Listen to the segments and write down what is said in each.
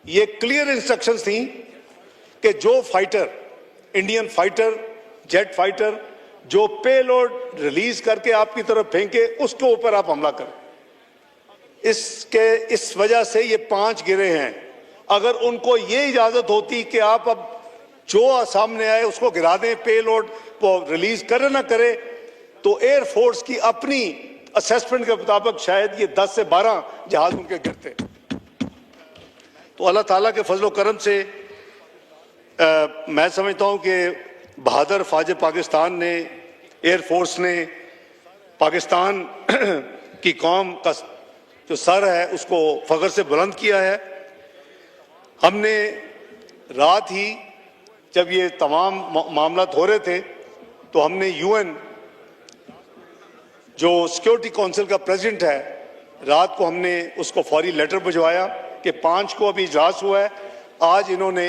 ये clear instructions थी कि जो fighter, Indian fighter, jet fighter जो पेलोड रिलीज करके आपकी तरफ फेंके, उसके ऊपर आप हमला करें। इस वजह से ये 5 गिरे हैं। अगर उनको ये इजाजत होती कि आप अब जो सामने आए उसको गिरा दें, पेलोड को रिलीज करे ना करे, तो एयरफोर्स की अपनी असेसमेंट के मुताबिक शायद ये 10 से 12 जहाज उनके गिरते। तो अल्लाह ताला के फजलो करम से मैं समझता हूं कि बहादुर फौज पाकिस्तान ने, एयरफोर्स ने पाकिस्तान की कौम का जो सर है उसको फख्र से बुलंद किया है। हमने रात ही जब ये तमाम मामला हो रहे थे तो हमने यूएन जो सिक्योरिटी काउंसिल का प्रेसिडेंट है, रात को हमने उसको फौरी लेटर भिजवाया कि 5 को अभी इजलास हुआ है। आज इन्होंने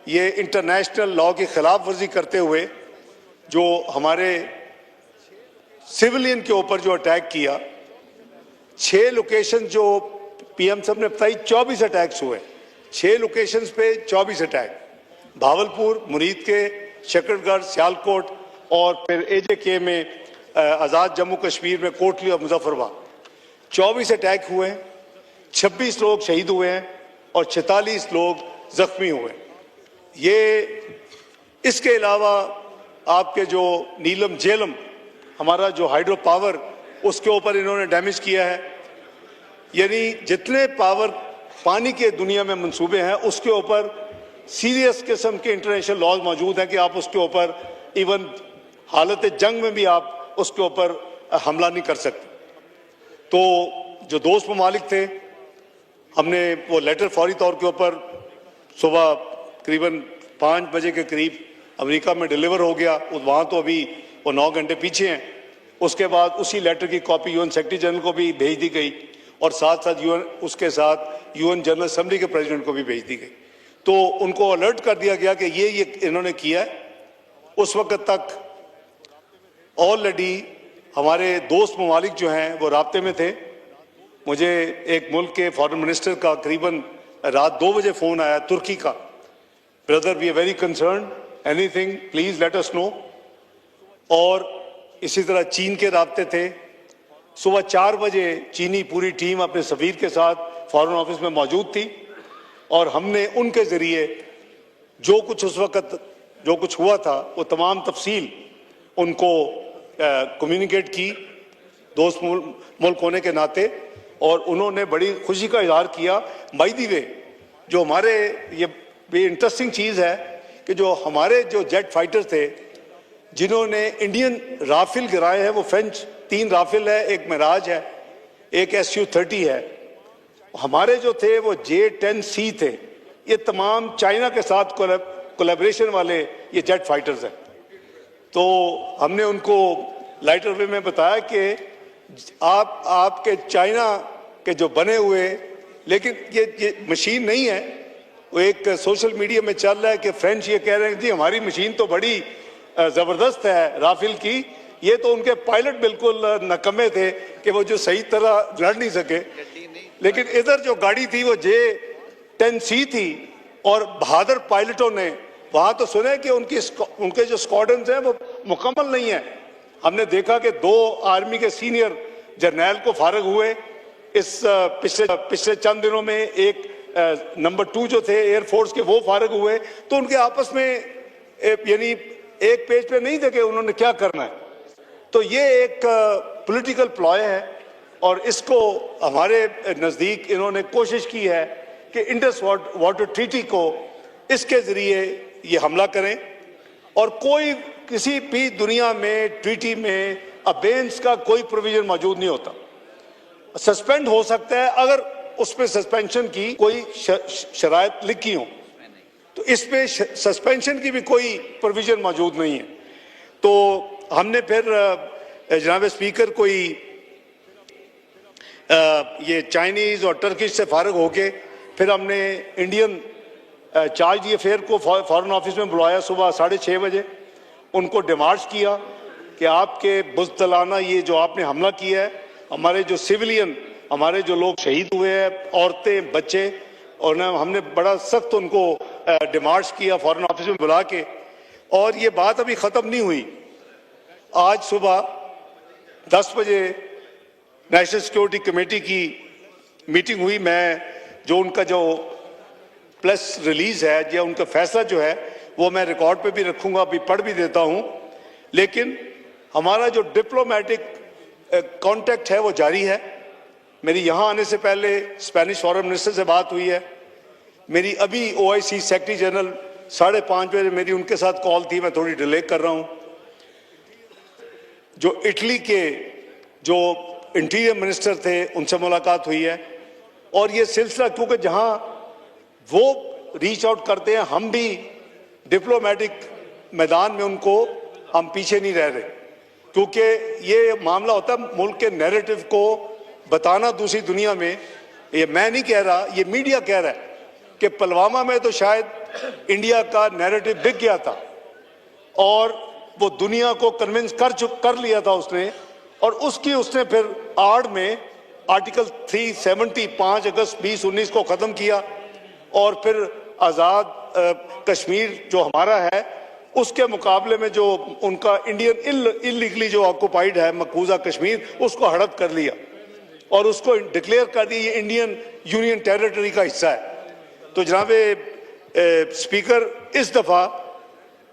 ये इंटरनेशनल लॉ की खिलाफ वर्जी करते हुए जो हमारे सिविलियन के ऊपर जो अटैक किया, 6 लोकेशन जो पीएम साहब ने बताई 24 अटैक्स हुए, 6 लोकेशंस पे 24 अटैक, भावलपुर, मुरीद के, शकरगढ़, सियालकोट और फिर एजेके में आज़ाद जम्मू कश्मीर में कोटली और मुजफ्फरबाद 24 अटैक हुए, 26 लोग शहीद हुए हैं और 46 लोग जख्मी हुए। ये इसके अलावा आपके जो नीलम झेलम हमारा जो हाइड्रो पावर, उसके ऊपर इन्होंने डैमेज किया है। यानी जितने पावर पानी के दुनिया में मंसूबे हैं उसके ऊपर सीरियस किस्म के इंटरनेशनल लॉज मौजूद हैं कि आप उसके ऊपर इवन हालत जंग में भी आप उसके ऊपर हमला नहीं कर सकते। तो जो दोस्त ममालिक थे, हमने वो लेटर फौरी तौर के ऊपर सुबह करीबन 5 बजे के करीब अमेरिका में डिलीवर हो गया। वहाँ तो अभी वो 9 घंटे पीछे हैं। उसके बाद उसी लेटर की कॉपी यूएन सेक्रेटरी जनरल को भी भेज दी गई और साथ साथ उसके साथ यूएन जनरल असेंबली के प्रेसिडेंट को भी भेज दी गई। तो उनको अलर्ट कर दिया गया कि ये इन्होंने किया है। उस वक्त तक ऑलरेडी हमारे दोस्त ममालिक जो हैं वो राब्ते में थे। मुझे एक मुल्क के फॉरेन मिनिस्टर का करीबन रात 2 बजे फ़ोन आया तुर्की का, brother we are very concern, anything please let us know. और इसी तरह चीन के राब्ते थे। सुबह 4 बजे चीनी पूरी टीम अपने सफ़ीर के साथ फॉरेन ऑफिस में मौजूद थी और हमने उनके ज़रिए जो कुछ उस वक़्त जो कुछ हुआ था वो तमाम तफसील उनको कम्युनिकेट की, दोस्त मुल्क होने के नाते। और उन्होंने बड़ी खुशी का इजहार किया। बाय द वे, जो हमारे ये इंटरेस्टिंग चीज़ है कि जो हमारे जो जेट फाइटर थे जिन्होंने इंडियन राफेल गिराए हैं, वो फ्रेंच 3 राफेल है, एक मिराज है, एक SU-30 है। हमारे जो थे वो J-10C थे। ये तमाम चाइना के साथ कोलैबोरेशन वाले ये जेट फाइटर्स हैं। तो हमने उनको लाइटर वे में बताया कि आपके चाइना के जो बने हुए, लेकिन ये मशीन नहीं है। वो एक सोशल मीडिया में चल रहा है कि फ्रेंच ये कह रहे हैं जी हमारी मशीन तो बड़ी ज़बरदस्त है राफेल की, ये तो उनके पायलट बिल्कुल नकम्मे थे कि वो जो सही तरह लड़ नहीं सके। लेकिन इधर जो गाड़ी थी वो J-10C थी और बहादुर पायलटों ने वहाँ तो सुने कि उनके जो स्क्वाड्रन्स हैं वो मुकम्मल नहीं है। हमने देखा कि 2 आर्मी के सीनियर जर्नैल को फारग हुए इस पिछले चंद दिनों में। एक नंबर 2 जो थे एयरफोर्स के वो फारग हुए। तो उनके आपस में यानी एक पेज पे नहीं थे कि उन्होंने क्या करना है। तो ये एक पॉलिटिकल प्लॉय है और इसको हमारे नज़दीक इन्होंने कोशिश की है कि इंडस वाटर ट्रीटी को इसके ज़रिए ये हमला करें। और कोई किसी भी दुनिया में ट्रीटी में अबेंस का कोई प्रोविजन मौजूद नहीं होता। सस्पेंड हो सकता है अगर उसमें सस्पेंशन की कोई शराइत लिखी हो, तो इसमें सस्पेंशन की भी कोई प्रोविजन मौजूद नहीं है। तो हमने फिर जनाब स्पीकर कोई ये चाइनीज़ और टर्किश से फारग होके फिर हमने इंडियन चार्ज अफेयर को फॉरेन ऑफिस में बुलाया सुबह 6:30 बजे। उनको डिमार्च किया कि आपके बुज़दिलाना ये जो आपने हमला किया है, हमारे जो सिविलियन, हमारे जो लोग शहीद हुए हैं, औरतें, बच्चे, और ना हमने बड़ा सख्त उनको डिमांड्स किया फॉरेन ऑफिस में बुला के, और ये बात अभी ख़त्म नहीं हुई। आज सुबह 10 बजे नेशनल सिक्योरिटी कमेटी की मीटिंग हुई। मैं जो उनका जो प्रेस रिलीज है या उनका फैसला जो है वो मैं रिकॉर्ड पे भी रखूंगा, अभी पढ़ भी देता हूं। लेकिन हमारा जो डिप्लोमेटिक कांटेक्ट है वो जारी है। मेरी यहां आने से पहले स्पेनिश फॉरेन मिनिस्टर से बात हुई है। मेरी अभी OIC सेक्रेटरी जनरल 5:30 बजे मेरी उनके साथ कॉल थी, मैं थोड़ी डिले कर रहा हूं। जो इटली के जो इंटीरियर मिनिस्टर थे उनसे मुलाकात हुई है। और ये सिलसिला, क्योंकि जहां वो रीच आउट करते हैं, हम भी डिप्लोमेटिक मैदान में उनको हम पीछे नहीं रह रहे, क्योंकि ये मामला होता है मुल्क के नैरेटिव को बताना दूसरी दुनिया में। ये मैं नहीं कह रहा, ये मीडिया कह रहा है कि पुलवामा में तो शायद इंडिया का नैरेटिव बिक गया था और वो दुनिया को कन्विंस कर लिया था उसने, और उसने फिर आड़ में आर्टिकल 370 5 अगस्त 2019 को ख़त्म किया, और फिर आज़ाद कश्मीर जो हमारा है उसके मुकाबले में जो उनका इंडियन इलीगली जो ऑक्युपाइड है मकबूजा कश्मीर, उसको हड़प कर लिया और उसको डिक्लेयर कर दिया ये इंडियन यूनियन टेरिटरी का हिस्सा है। तो जनाब स्पीकर, इस दफ़ा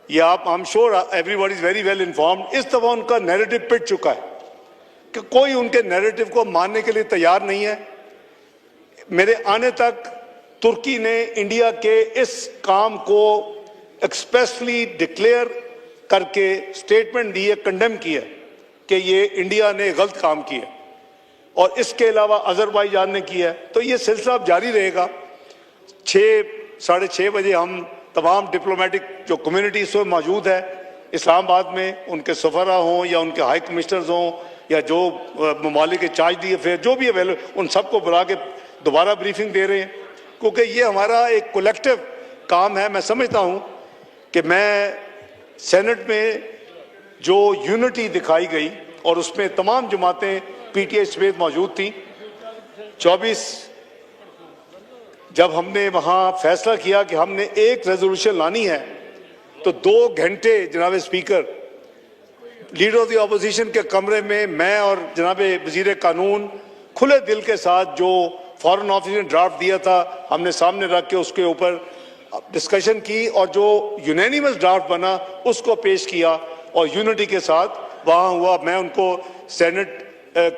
ये आप, I am sure everybody is very well informed, इस दफ़ा उनका नैरेटिव पिट चुका है कि कोई उनके नैरेटिव को मानने के लिए तैयार नहीं है। मेरे आने तक तुर्की ने इंडिया के इस काम को एक्सप्रेसली डिक्लेयर करके स्टेटमेंट दी है, कंडेम किया कि ये इंडिया ने गलत काम किया, और इसके अलावा अजरबैजान ने किया है। तो ये सिलसिला अब जारी रहेगा। 6-6:30 बजे हम तमाम डिप्लोमेटिक जो कम्युनिटी इसमें मौजूद है इस्लामाबाद में, उनके सफरा हों या उनके हाई कमिश्नर्स हों या जो ममालिक के चार्ज दी अफेयर जो भी अवेलेबल, उन सबको बुला के दोबारा ब्रीफिंग दे रहे हैं, क्योंकि ये हमारा एक कलेक्टिव काम है। मैं समझता हूँ कि मैं सेनेट में जो यूनिटी दिखाई गई और उसमें तमाम जमातें PTI समेत मौजूद थी। 24 जब हमने वहाँ फैसला किया कि हमने एक रेजोल्यूशन लानी है, तो 2 घंटे जनाब speaker leader of the opposition के कमरे में मैं और जनाब वजीर कानून खुले दिल के साथ जो फॉरेन ऑफिस ने ड्राफ्ट दिया था हमने सामने रख के उसके ऊपर डिस्कशन की, और जो यूनैनिमस ड्राफ्ट बना उसको पेश किया और यूनिटी के साथ वहाँ हुआ। मैं उनको सेनेट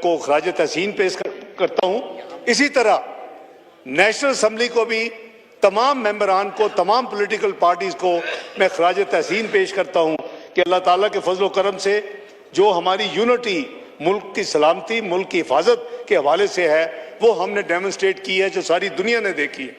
को खराज तहसीन पेश करता हूँ। इसी तरह नेशनल असम्बली को भी, तमाम मेंबरान को, तमाम पॉलिटिकल पार्टीज को मैं खराज तहसीन पेश करता हूँ कि अल्लाह ताला के फजल करम से जो हमारी यूनिटी, मुल्क की सलामती, मुल्क की हिफाजत के हवाले से है, वो हमने डेमोन्स्ट्रेट की है, जो सारी दुनिया ने देखी है।